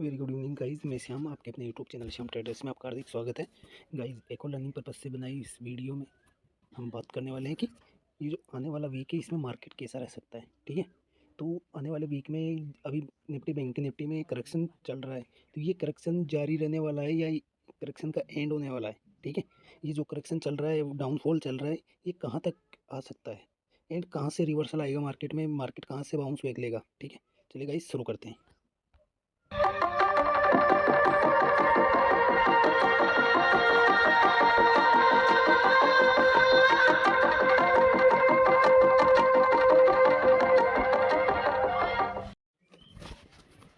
Very good evening guys, मैं श्याम आपके अपने यूट्यूब चैनल श्याम ट्रेडर्स में आपका हार्दिक स्वागत है। गाइज, एक और लर्निंग पर्पज से बनाई इस वीडियो में हम बात करने वाले हैं कि ये जो आने वाला वीक है इसमें मार्केट कैसा रह सकता है। ठीक है, तो आने वाले वीक में अभी निफ्टी बैंक निफ्टी में करेक्शन चल रहा है, तो ये करेक्शन जारी रहने वाला है या करेक्शन का एंड होने वाला है। ठीक है, ये जो करेक्शन चल रहा है, डाउनफॉल चल रहा है, ये कहाँ तक आ सकता है एंड कहाँ से रिवर्सल आएगा मार्केट में, मार्केट कहाँ से बाउंस बैक लेगा। ठीक है, चलिए गाइज शुरू करते हैं।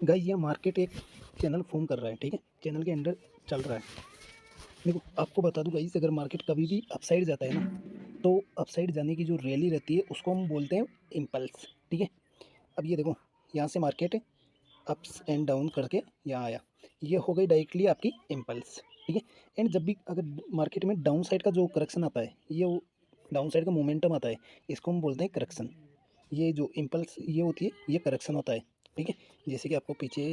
गाइस, ये मार्केट एक चैनल फॉर्म कर रहा है। ठीक है, चैनल के अंडर चल रहा है। देखो, आपको बता दूं गाइस, अगर मार्केट कभी भी अपसाइड जाता है ना, तो अपसाइड जाने की जो रैली रहती है उसको हम बोलते हैं इम्पल्स। ठीक है, अब ये देखो, यहाँ से मार्केट अप्स एंड डाउन करके यहाँ आया, ये हो गई डायरेक्टली आपकी इम्पल्स। ठीक है, एंड जब भी अगर मार्केट में डाउन साइड का जो करेक्शन आता है, ये डाउन साइड का मोमेंटम आता है, इसको हम बोलते हैं करेक्शन। ये जो इम्पल्स ये होती है, ये करेक्शन होता है। ठीक है, जैसे कि आपको पीछे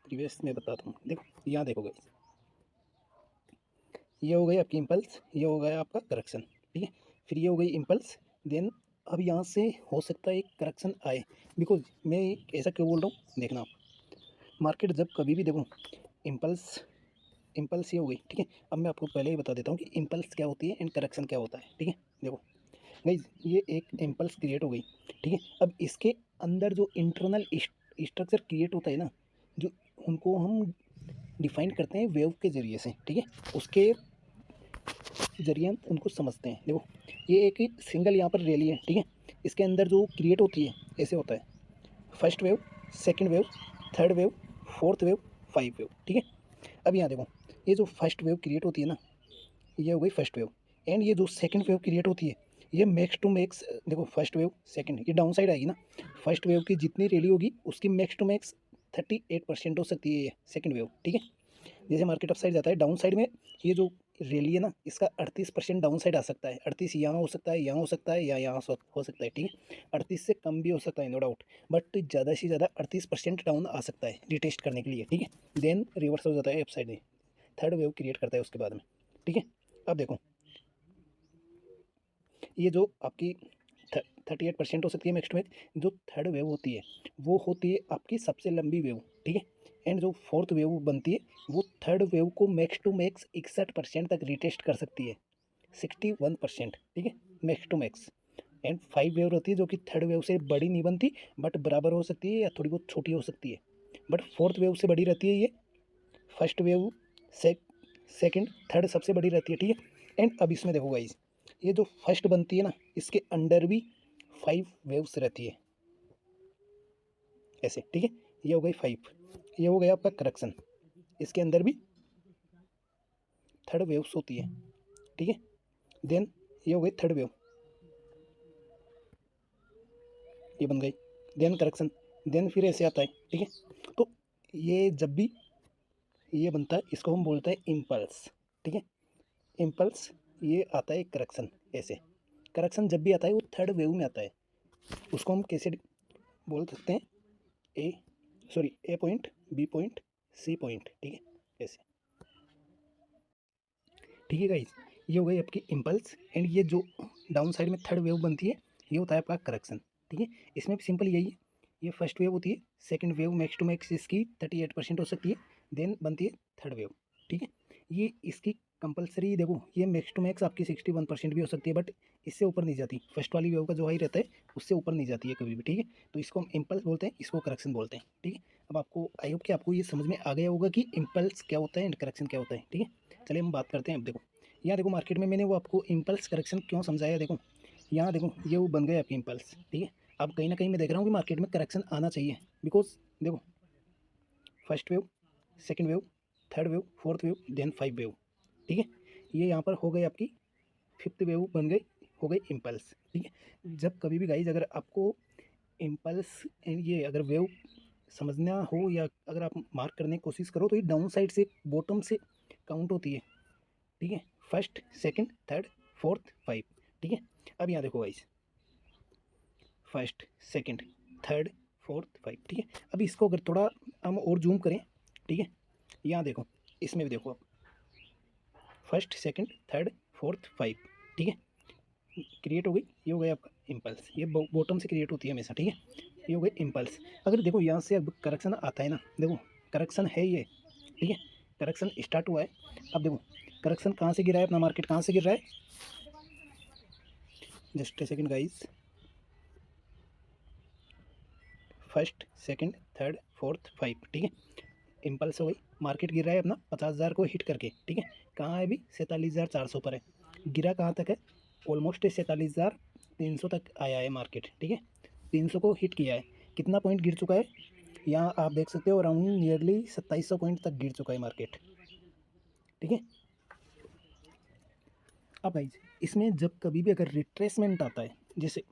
प्रीवियस में बताता हूँ। देखो, यहाँ देखो गाइस, ये हो गई आपकी इम्पल्स, ये हो गया आपका करेक्शन। ठीक है, फिर ये हो गई इम्पल्स, देन अब यहाँ से हो सकता है एक करेक्शन आए। बिकॉज मैं ऐसा क्यों बोल रहा हूँ, देखना आप, मार्केट जब कभी भी देखो इम्पल्स इम्पल्स ये हो गई। ठीक है, अब मैं आपको पहले ही बता देता हूँ कि इम्पल्स क्या होती है एंड करेक्शन क्या होता है। ठीक है, देखो गाइज, ये एक इम्पल्स क्रिएट हो गई। ठीक है, अब इसके अंदर जो इंटरनल स्ट्रक्चर क्रिएट होता है ना, जो उनको हम डिफाइन करते हैं वेव के ज़रिए से। ठीक है, उसके ज़रिए हम उनको समझते हैं। देखो, ये एक सिंगल यहाँ पर रैली है। ठीक है, इसके अंदर जो क्रिएट होती है ऐसे होता है, first wave, second wave, third wave, fourth wave, five wave. ठीक है, अब यहाँ देखो, ये जो फर्स्ट वेव क्रिएट होती है ना, ये हो गई फर्स्ट वेव, एंड ये जो सेकंड वेव क्रिएट होती है, ये मैक्स टू मैक्स, देखो फर्स्ट वेव सेकंड, ये डाउन साइड आएगी ना, फर्स्ट वेव की जितनी रैली होगी उसकी मैक्स टू मैक्स 38% हो सकती है ये सेकंड वेव। ठीक है, जैसे मार्केट अप साइड जाता है, डाउन साइड में ये जो रैली है ना, इसका 38% डाउन साइड आ सकता है। 38 यहाँ हो सकता है, यहाँ हो सकता है, या यहाँ हो सकता है। ठीक है, 38 से कम भी हो सकता है, नो डाउट, बट ज़्यादा से ज़्यादा 38% डाउन आ सकता है रिटेस्ट करने के लिए। ठीक है, देन रिवर्स हो जाता है अप साइड में, थर्ड वेव क्रिएट करता है उसके बाद में। ठीक है, अब देखो, ये जो आपकी 38% हो सकती है नेक्स्ट में, जो थर्ड वेव होती है वो होती है आपकी सबसे लंबी वेव। ठीक है, एंड जो फोर्थ वेव बनती है वो थर्ड वेव को मैक्स टू मैक्स 61% तक रिटेस्ट कर सकती है, 61%। ठीक है, max to max. And five wave होती है जो कि थर्ड वेव से बड़ी नहीं बनती, बट बराबर हो सकती है या थोड़ी बहुत छोटी हो सकती है, बट फोर्थ वेव से बड़ी रहती है ये। फर्स्ट वेव से सेकंड थर्ड सबसे बड़ी रहती है। ठीक है, एंड अब इसमें देखो गाइस, ये जो फर्स्ट बनती है ना, इसके अंडर भी 5 वेव्स रहती है ऐसे। ठीक है, ये हो गई 5, ये हो गया आपका करेक्शन, इसके अंदर भी थर्ड वेव्स होती है। ठीक है, देन ये हो गई थर्ड वेव, ये बन गई, देन करेक्शन, देन फिर ऐसे आता है। ठीक है, तो ये जब भी ये बनता है इसको हम बोलते हैं इम्पल्स। ठीक है, इम्पल्स, ये आता है करेक्शन ऐसे। करेक्शन जब भी आता है वो थर्ड वेव में आता है, उसको हम कैसे बोल सकते हैं, A sorry A point, B point, C point. ठीक है, ऐसे। ठीक है गाइस, ये हो गई आपकी इम्पल्स, एंड ये जो डाउन साइड में थर्ड वेव बनती है ये होता है आपका करेक्शन। ठीक है, इसमें भी सिंपल यही है, ये फर्स्ट वेव होती है, second wave max to max इसकी 38% हो सकती है, देन बनती है थर्ड वेव। ठीक है, ये इसकी कंपलसरी, देखो ये मैक्स टू मैक्स आपकी 61% भी हो सकती है, बट इससे ऊपर नहीं जाती। फर्स्ट वाली वेव का जो हाई रहता है उससे ऊपर नहीं जाती है कभी भी। ठीक है, तो इसको हम इम्पल्स बोलते हैं, इसको करेक्शन बोलते हैं। ठीक है, अब आपको आई होप कि आपको ये समझ में आ गया होगा कि इम्पल्स क्या होता है एंड करेक्शन क्या होता है। ठीक है, चलिए हम बात करते हैं। अब देखो, यहाँ देखो मार्केट में मैंने वो आपको इम्पल्स करेक्शन क्यों समझाया। देखो, यहाँ देखो, ये वो बन गए आपके इम्पल्स। ठीक है, अब कहीं ना कहीं मैं देख रहा हूँ कि मार्केट में करेक्शन आना चाहिए, बिकॉज देखो, first wave, second wave, third wave, fourth wave, then five wave. ठीक है, ये यहाँ पर हो गई आपकी फिफ्थ वेव बन गई, हो गई इम्पल्स। ठीक है, जब कभी भी गाइज अगर आपको इम्पल्स ये अगर वेव समझना हो या अगर आप मार्क करने की कोशिश करो, तो ये डाउन साइड से बॉटम से काउंट होती है। ठीक है, first, second, third, fourth, five. ठीक है, अब यहाँ देखो guys, first, second, third, fourth, five. ठीक है, अब इसको अगर थोड़ा हम और जूम करें, ठीक है। यहाँ देखो, इसमें भी देखो आप, first second third fourth five, ठीक है, क्रिएट हो गई। ये हो गया आपका इम्पल्स, ये बॉटम से क्रिएट होती है हमेशा, ठीक है। ये हो गई इम्पल्स। अगर देखो यहाँ से अब करेक्शन आता है ना, देखो करेक्शन है ये, ठीक है, करेक्शन स्टार्ट हुआ है। अब देखो करेक्शन कहाँ से गिरा है, अपना मार्केट कहाँ से गिर रहा है, just a second guys, first second third fourth five, ठीक है, इम्पल्स हो गई, मार्केट गिर रहा है अपना 50,000 को हिट करके, ठीक है। कहाँ है अभी, 47,400 पर है, गिरा कहाँ तक है, ऑलमोस्ट 47,300 तक आया है मार्केट, ठीक है, 300 को हिट किया है। कितना पॉइंट गिर चुका है, यहाँ आप देख सकते हो अराउंड नियरली 2700 पॉइंट तक गिर चुका है मार्केट, ठीक है। अब भाई इसमें जब कभी भी अगर रिट्रेसमेंट आता है, जैसे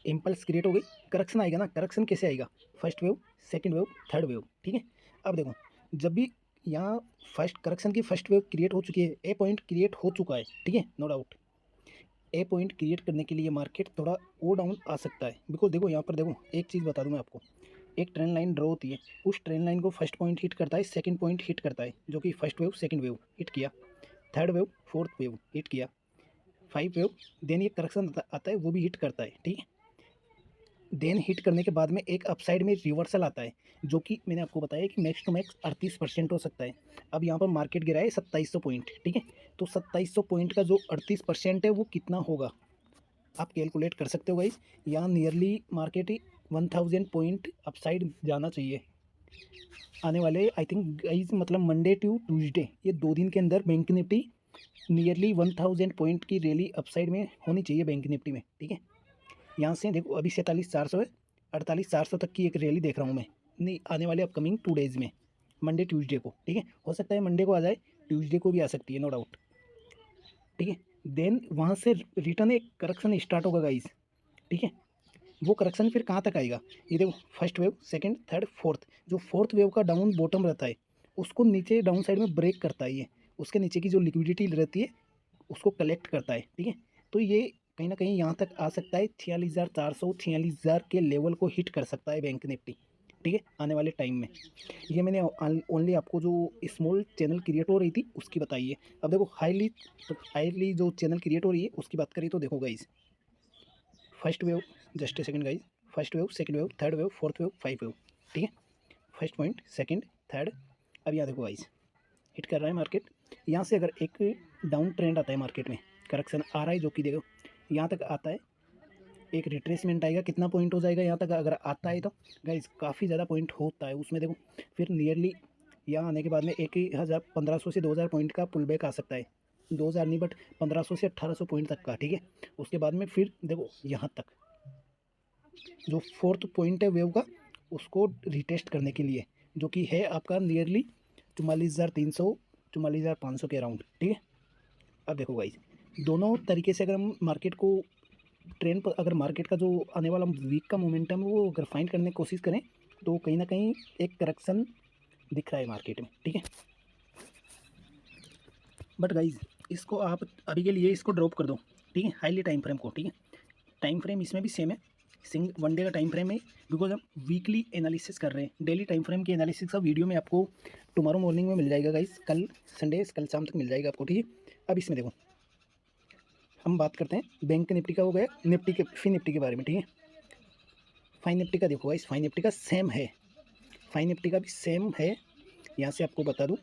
इम्पल्स क्रिएट हो गई, करेक्शन आएगा ना, करेक्शन कैसे आएगा, first wave second wave third wave, ठीक है। अब देखो जब भी यहाँ फर्स्ट करेक्शन की फर्स्ट वेव क्रिएट हो चुकी है, ए पॉइंट क्रिएट हो चुका है, ठीक है, नो डाउट। ए पॉइंट क्रिएट करने के लिए मार्केट थोड़ा और डाउन आ सकता है, बिकॉज देखो यहाँ पर देखो एक चीज़ बता दूँ मैं आपको, एक ट्रेंड लाइन ड्रॉ होती है, उस ट्रेंड लाइन को फर्स्ट पॉइंट हिट करता है, सेकंड पॉइंट हिट करता है, जो कि first wave second wave hit किया, third wave fourth wave hit किया, फाइव वेव देन ये करेक्शन आता है वो भी हिट करता है, ठीक है। देन हिट करने के बाद में एक अपसाइड में रिवर्सल आता है, जो कि मैंने आपको बताया कि मैक्स टू मैक्स 38% हो सकता है। अब यहाँ पर मार्केट गिरा है 2700 पॉइंट, ठीक है, तो 2700 पॉइंट का जो 38% है वो कितना होगा, आप कैलकुलेट कर सकते हो गाइस। यहाँ नियरली मार्केट 1000 पॉइंट अपसाइड जाना चाहिए आने वाले, आई थिंक गाइस, मतलब मंडे टू ट्यूसडे, ये 2 दिन के अंदर बैंक निफ्टी नियरली 1000 पॉइंट की रैली अपसाइड में होनी चाहिए बैंक निफ्टी में, ठीक है। यहाँ से देखो अभी 47,400 है, 48,400 तक की एक रैली देख रहा हूँ मैं, नहीं आने वाले अपकमिंग 2 डेज़ में, मंडे ट्यूसडे को, ठीक है, हो सकता है मंडे को आ जाए, ट्यूसडे को भी आ सकती है, नो डाउट, ठीक है। देन वहाँ से रिटर्न एक करेक्शन स्टार्ट होगा गाइस, ठीक है। वो करेक्शन फिर कहाँ तक आएगा, ये देखो first wave second third fourth, जो फोर्थ वेव का डाउन बॉटम रहता है उसको नीचे डाउन साइड में ब्रेक करता है, ये उसके नीचे की जो लिक्विडिटी रहती है उसको कलेक्ट करता है, ठीक है। तो ये कहीं ना कहीं यहाँ तक आ सकता है, 46,400 46,000 के लेवल को हिट कर सकता है बैंक निफ्टी, ठीक है, आने वाले टाइम में। ये मैंने ओनली आपको जो स्मॉल चैनल क्रिएट हो रही थी उसकी बताई है। अब देखो हाईली जो चैनल क्रिएट हो रही है उसकी बात करें तो देखो guys, first wave, just a second guys, first wave second wave third wave fourth wave five wave, ठीक है, फर्स्ट पॉइंट सेकंड थर्ड। अब यहाँ देखो गाइस हिट कर रहा है मार्केट, यहाँ से अगर एक डाउन ट्रेंड आता है मार्केट में, करेक्शन आ रहा है जो कि देखो यहाँ तक आता है, एक रिट्रेसमेंट आएगा, कितना पॉइंट हो जाएगा यहाँ तक अगर आता है तो गाइस काफ़ी ज़्यादा पॉइंट होता है उसमें, देखो फिर नियरली यहाँ आने के बाद में 1,1500 से 2,000 पॉइंट का पुल बैक आ सकता है, 2,000 नहीं बट 1,500 से 1,800 पॉइंट तक का, ठीक है। उसके बाद में फिर देखो यहाँ तक जो फोर्थ पॉइंट है वेव का, उसको रिटेस्ट करने के लिए, जो कि है आपका नियरली 44,300 44,500 के अराउंड, ठीक है। अब देखो गाइस दोनों तरीके से अगर हम मार्केट को ट्रेंड पर, अगर मार्केट का जो आने वाला वीक का मोमेंटम है वो अगर फाइंड करने की कोशिश करें तो कहीं ना कहीं एक करेक्शन दिख रहा है मार्केट में, ठीक है। बट गाइज इसको आप अभी के लिए इसको ड्रॉप कर दो, ठीक है, हाईली टाइम फ्रेम को, ठीक है। टाइम फ्रेम इसमें भी सेम है, वन डे का टाइम फ्रेम है, बिकॉज हम वीकली एनालिसिस कर रहे हैं। डेली टाइम फ्रेम की एनालिसिस का वीडियो में आपको टुमारो मॉर्निंग में मिल जाएगा गाइस, कल संडे कल शाम तक मिल जाएगा आपको, ठीक है। अब इसमें देखो हम बात करते हैं बैंक निफ्टी का, हो गया निफ्टी के, फिर निफ्टी के बारे में, ठीक है। फाइन निफ्टी का देखो गाइस, फाइन निफ्टी का सेम है, फाइन निफ्टी का भी सेम है। यहाँ से आपको बता दूँ,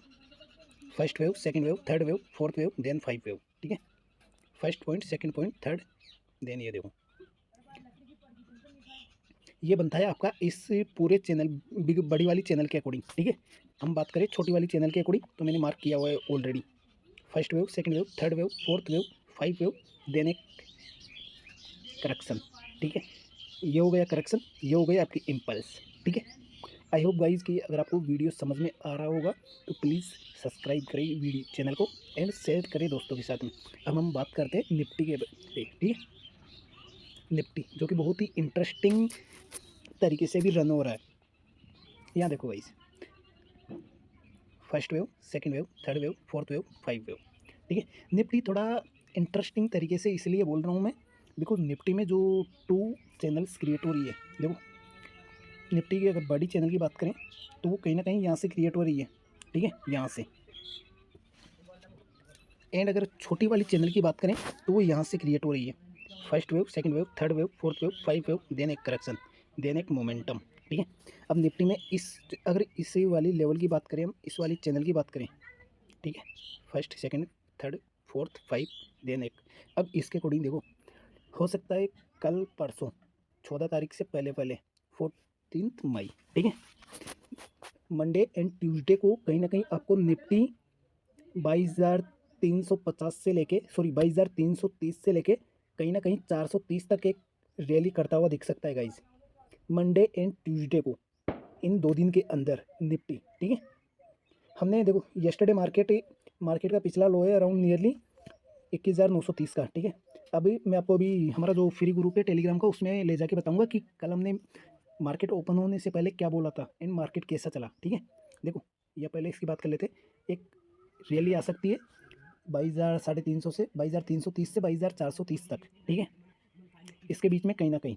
first wave second wave third wave fourth wave then five wave, ठीक है, first point second point third, then ये देखो ये बनता है आपका इस पूरे चैनल बिग बड़ी वाली चैनल के अकॉर्डिंग, ठीक है। हम बात करें छोटी वाली चैनल के अकॉर्डिंग तो मैंने मार्क किया हुआ है already, first wave second wave third wave fourth wave five wave then एक करेक्शन, ठीक है। ये हो गया करेक्शन, ये हो गया आपकी इम्पल्स, ठीक है। आई होप गाइज कि अगर आपको वीडियो समझ में आ रहा होगा तो प्लीज़ सब्सक्राइब करें वीडियो चैनल को एंड शेयर करें दोस्तों के साथ में। अब हम बात करते हैं निफ्टी के, ठीक है, निफ्टी जो कि बहुत ही इंटरेस्टिंग तरीके से भी रन हो रहा है। यहाँ देखो guys, first wave second wave third wave fourth wave five wave, ठीक है। निफ्टी थोड़ा इंटरेस्टिंग तरीके से इसलिए बोल रहा हूँ मैं, बिकॉज निफ्टी में जो 2 चैनल्स क्रिएट हो रही है, देखो निफ्टी की अगर बड़ी चैनल की बात करें तो वो कहीं ना कहीं यहाँ से क्रिएट हो रही है, ठीक है, यहाँ से। एंड अगर छोटी वाली चैनल की बात करें तो वो यहाँ से क्रिएट हो रही है। First wave, second wave, third wave, fourth wave, five wave, then एक करेक्शन, देन एक मोमेंटम, ठीक है। अब निफ्टी में अगर इसी वाली लेवल की बात करें, हम इस वाली चैनल की बात करें, ठीक है, first, second, third, fourth, five, then एक। अब इसके अकॉर्डिंग देखो, हो सकता है कल परसों 14 तारीख से पहले पहले 14 मई, ठीक है, मंडे एंड ट्यूसडे को कहीं ना कहीं आपको निफ्टी 22,350 से लेके 22,330 से लेके कहीं ना कहीं 430 तक एक रैली करता हुआ दिख सकता है गाइज, मंडे एंड ट्यूसडे को, इन 2 दिन के अंदर निफ्टी, ठीक है। हमने देखो येस्टरडे मार्केट का पिछला लो है अराउंड नियरली 21,930 का, ठीक है। अभी मैं आपको हमारा जो फ्री ग्रुप है टेलीग्राम का, उसमें ले जाके बताऊंगा कि कल हमने मार्केट ओपन होने से पहले क्या बोला था एंड मार्केट कैसा चला, ठीक है। देखो या पहले इसकी बात कर लेते, एक रैली आ सकती है 22,350 से 22,330 से 22,430 तक, ठीक है, इसके बीच में कहीं ना कहीं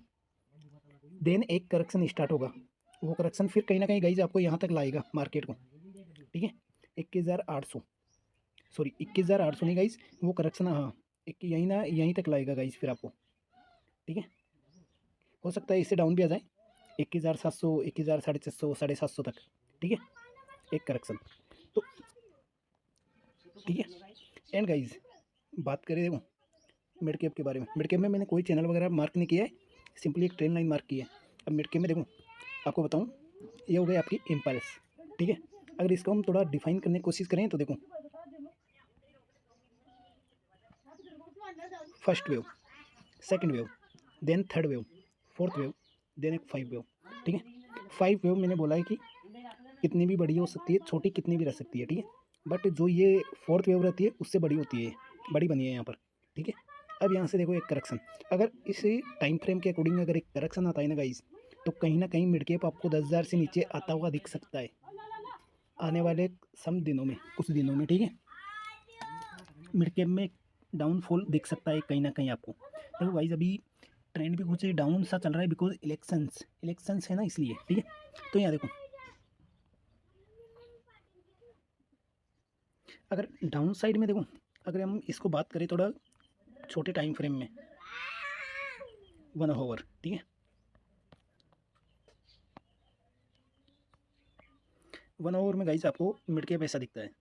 देन एक करेक्शन स्टार्ट होगा। वो करेक्शन फिर कहीं ना कहीं गाइज आपको यहाँ तक लाएगा मार्केट को, ठीक है, 21,800, सॉरी 21,800 नहीं गाइज, वो करेक्शन, हाँ, यहीं तक लाएगा गाइज फिर आपको, ठीक है। हो सकता है इससे डाउन भी आ जाए 21,700, 21,650, 750 तक, ठीक है, एक करेक्शन। तो ठीक है। एंड गाइज बात करें देखो मिड कैप के बारे में, मिड कैप में मैंने कोई चैनल वगैरह मार्क नहीं किया है, सिंपली एक ट्रेंड लाइन मार्क की है। अब मिड कैप में देखो आपको बताऊं, ये हो गई आपकी इम्पल्स, ठीक है। अगर इसको हम थोड़ा डिफाइन करने की कोशिश करें तो देखो, first wave, second wave, then third wave, fourth wave, then एक फाइव वेव, ठीक है। फाइव वेव मैंने बोला है कि कितनी भी बड़ी हो सकती है, छोटी कितनी भी रह सकती है, ठीक है, बट जो ये फोर्थ वेव रहती है उससे बड़ी होती है, बड़ी बनी है यहाँ पर, ठीक है। अब यहाँ से देखो एक करेक्शन, अगर इस टाइम फ्रेम के अकॉर्डिंग अगर एक करेक्शन आता है ना गाइस, तो कहीं ना कहीं मिड कैप आपको 10,000 से नीचे आता हुआ दिख सकता है आने वाले सम दिनों में, कुछ दिनों में, ठीक है। मिड कैप में डाउनफॉल दिख सकता है कहीं ना कहीं आपको। देखो गाइस अभी ट्रेंड भी कुछ डाउन सा चल रहा है, बिकॉज इलेक्शंस है ना, इसलिए, ठीक है। तो यहाँ देखो अगर डाउन साइड में देखो, अगर हम इसको बात करें थोड़ा छोटे टाइम फ्रेम में 1 आवर, ठीक है, 1 आवर में गाइस आपको मिड कैप ऐसा दिखता है।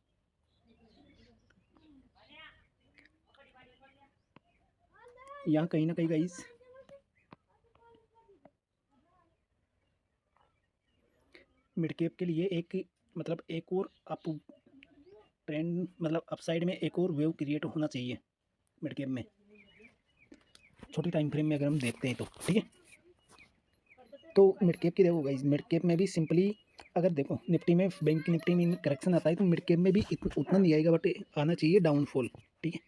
यहाँ कहीं ना कहीं गाइस मिड कैप के लिए एक और आप ट्रेंड मतलब अपसाइड में एक और वेव क्रिएट होना चाहिए मिड कैप में, छोटी टाइम फ्रेम में अगर हम देखते हैं तो, ठीक है। तो मिड कैप की देखो गाइस, मिड कैप में भी सिंपली अगर देखो निफ्टी में, बैंक निफ्टी में करेक्शन आता है तो मिड कैप में भी उतना नहीं आएगा, बट आना चाहिए डाउनफॉल, ठीक है।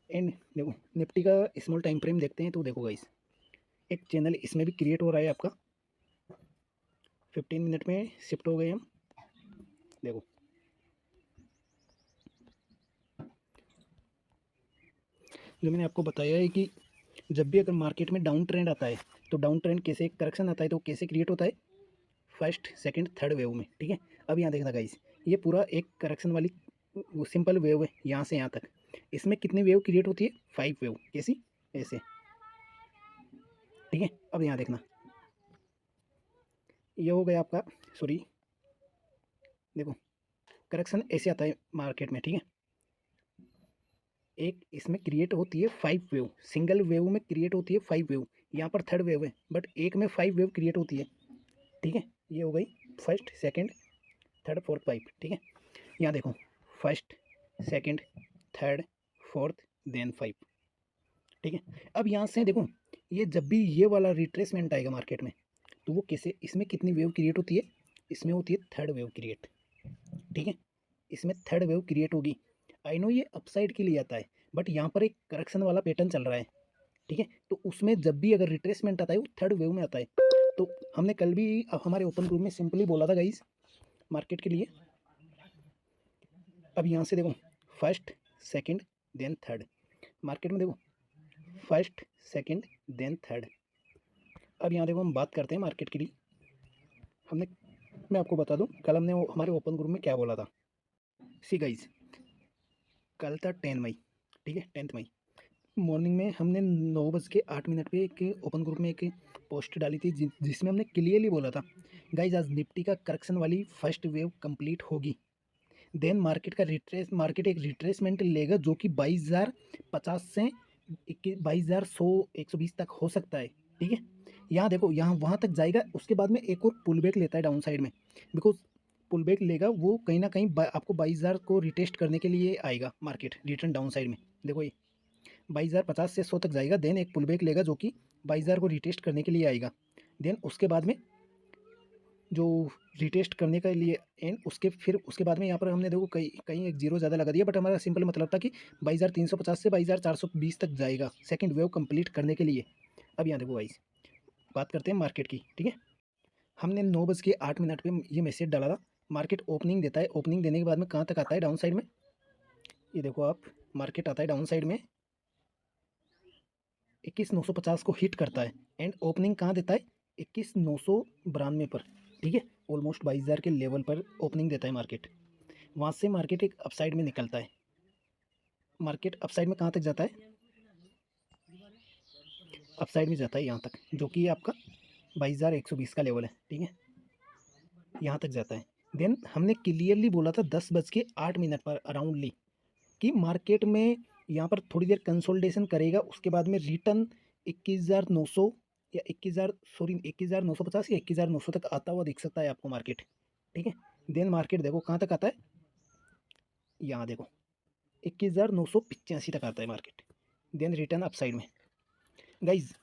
एंड देखो निफ्टी का स्मॉल टाइम फ्रेम देखते हैं तो देखो गाइस एक चैनल इसमें भी क्रिएट हो रहा है आपका, 15 मिनट में शिफ्ट हो गए हम, देखो जो मैंने आपको बताया है कि जब भी अगर मार्केट में डाउन ट्रेंड आता है तो डाउन ट्रेंड कैसे, करेक्शन आता है तो कैसे क्रिएट होता है, फर्स्ट, सेकंड, थर्ड वेव में, ठीक है। अब यहाँ देखना गाइस, ये पूरा एक करेक्शन वाली सिंपल वेव है यहाँ से यहाँ तक, इसमें कितनी वेव क्रिएट होती है, 5 वेव, कैसी, ऐसे, ठीक है। अब यहाँ देखना ये हो गया आपका, सॉरी देखो करेक्शन ऐसे आता है मार्केट में, ठीक है। एक इसमें क्रिएट होती है 5 वेव, सिंगल वेव में क्रिएट होती है 5 वेव, यहाँ पर थर्ड वेव है बट एक में 5 वेव क्रिएट होती है, ठीक है। ये हो गई first, second, third, fourth, five, ठीक है। यहाँ देखो first, second, third, fourth, then five, ठीक है। अब यहाँ से देखो ये जब भी ये वाला रिट्रेसमेंट आएगा मार्केट में तो वो कैसे, इसमें कितनी वेव क्रिएट होती है, इसमें होती है थर्ड वेव क्रिएट, ठीक है। इसमें थर्ड वेव क्रिएट होगी, आई नो ये अपसाइड के लिए आता है बट यहाँ पर एक करेक्शन वाला पैटर्न चल रहा है, ठीक है। तो उसमें जब भी अगर रिट्रेसमेंट आता है वो थर्ड वेव में आता है। तो हमने कल भी हमारे ओपन ग्रुप में सिंपली बोला था गाइस मार्केट के लिए। अब यहाँ से देखो first, second, then third, market में देखो फर्स्ट, सेकंड, देन थर्ड। अब यहाँ देखो हम बात करते हैं मार्केट के लिए, हमने मैं आपको बता दूं कल हमने हमारे ओपन ग्रुप में क्या बोला था। सी गाइज, कल था 10 मई, ठीक है, 10 मई मॉर्निंग में हमने 9:08 पे एक ओपन ग्रुप में एक पोस्ट डाली थी जिसमें हमने क्लियरली बोला था गाइज आज निफ्टी का करेक्शन वाली फर्स्ट वेव कंप्लीट होगी, देन मार्केट एक रिट्रेसमेंट लेगा जो कि 22,050 से 22,100 120 तक हो सकता है, ठीक है। यहाँ देखो, यहाँ वहाँ तक जाएगा, उसके बाद में एक और पुल बैक लेता है डाउन साइड में, बिकॉज पुल बैक लेगा वो कहीं ना कहीं आपको 22,000 को रिटेस्ट करने के लिए आएगा मार्केट रिटर्न डाउन साइड में। देखो ये 22,050 से 100 तक जाएगा, देन एक पुल बैक लेगा जो कि 22,000 को रिटेस्ट करने के लिए आएगा, देन उसके बाद में जो रिटेस्ट करने के लिए एंड उसके बाद में यहाँ पर हमने देखो कहीं कहीं एक जीरो ज़्यादा लगा दिया, बट हमारा सिंपल मतलब था कि 22,350 से 22,420 तक जाएगा सेकंड वेव कंप्लीट करने के लिए। अब यहाँ देखो गाइस, बात करते हैं मार्केट की, ठीक है। हमने 9:08 पे ये मैसेज डाला था, मार्केट ओपनिंग देता है, ओपनिंग देने के बाद में कहाँ तक आता है डाउन साइड में, ये देखो आप, मार्केट आता है डाउन साइड में 21,950 को हिट करता है एंड ओपनिंग कहाँ देता है 21,992 पर, ठीक है, ऑलमोस्ट 22,000 के लेवल पर ओपनिंग देता है मार्केट। वहाँ से मार्केट एक अपसाइड में निकलता है, मार्केट अपसाइड में कहाँ तक जाता है, अपसाइड में जाता है यहाँ तक, जो कि आपका 22,120 का लेवल है, ठीक है, यहाँ तक जाता है। देन हमने क्लियरली बोला था 10:08 पर अराउंडली कि मार्केट में यहाँ पर थोड़ी देर कंसोलिडेशन करेगा, उसके बाद में रिटर्न 21,900 या 21,950 या 21,900 तक आता हुआ दिख सकता है आपको मार्केट, ठीक है। देन मार्केट देखो कहाँ तक आता है, यहाँ देखो 21,985 तक आता है मार्केट, देन रिटर्न अपसाइड में। गाइज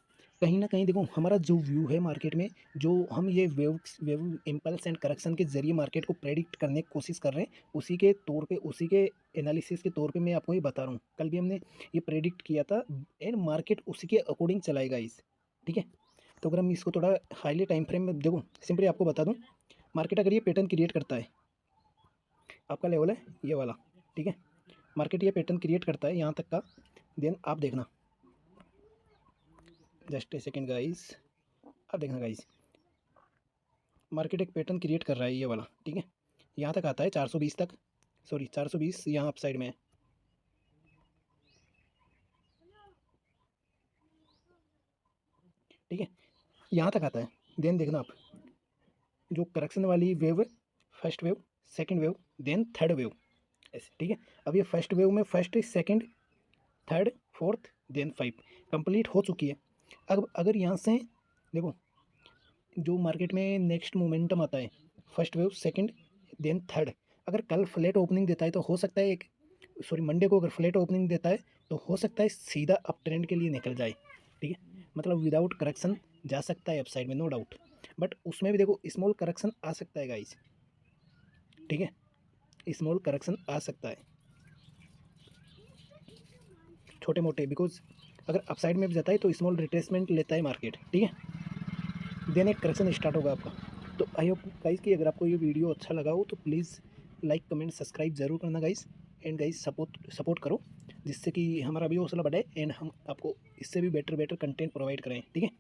कहीं ना कहीं देखो हमारा जो व्यू है मार्केट में, जो हम ये वेव इम्पल्स एंड करेक्शन के जरिए मार्केट को प्रेडिक्ट करने की कोशिश कर रहे हैं, उसी के तौर पे, उसी के एनालिसिस के तौर पे मैं आपको ये बता रहा हूँ। कल भी हमने ये प्रेडिक्ट किया था एंड मार्केट उसी के अकॉर्डिंग चलाएगा इस, ठीक है। तो अगर हम इसको थोड़ा हाईली टाइम फ्रेम में देखो, सिंपली आपको बता दूँ, मार्केट अगर ये पैटर्न क्रिएट करता है, आपका लेवल है ये वाला, ठीक है, मार्केट ये पैटर्न क्रिएट करता है यहाँ तक का, देन आप देखना, जस्ट ए सेकेंड गाइस, अब देखना गाइस, मार्केट एक पैटर्न क्रिएट कर रहा है ये वाला, ठीक है, यहाँ तक आता है 420 तक, सॉरी 420 यहाँ अप साइड में है, ठीक है, यहाँ तक आता है। देन देखना आप, जो करेक्शन वाली वेव है, first wave, second wave, then third wave, ऐसे, ठीक है। अब ये फर्स्ट वेव में first, second, third, fourth, then 5 complete हो चुकी है। अब अगर यहाँ से देखो, जो मार्केट में नेक्स्ट मोमेंटम आता है, first wave, second, then third, अगर कल फ्लैट ओपनिंग देता है तो हो सकता है मंडे को अगर फ्लैट ओपनिंग देता है तो हो सकता है सीधा अप ट्रेंड के लिए निकल जाए, ठीक है, मतलब विदाउट करेक्शन जा सकता है अपसाइड में, नो डाउट, बट उसमें भी देखो स्मॉल करेक्शन आ सकता है गाइस, ठीक है, स्मॉल करेक्शन आ सकता है, छोटे मोटे, बिकॉज अगर अपसाइड में भी जाता है तो स्मॉल रिट्रेसमेंट लेता है मार्केट, ठीक है, देन एक करेक्शन स्टार्ट होगा आपका। तो आई होप गाइस कि अगर आपको ये वीडियो अच्छा लगा हो तो प्लीज़ लाइक कमेंट सब्सक्राइब जरूर करना गाइस, एंड गाइस सपोर्ट करो, जिससे कि हमारा भी हौसला बढ़े एंड हम आपको इससे भी बेटर कंटेंट प्रोवाइड करें, ठीक है।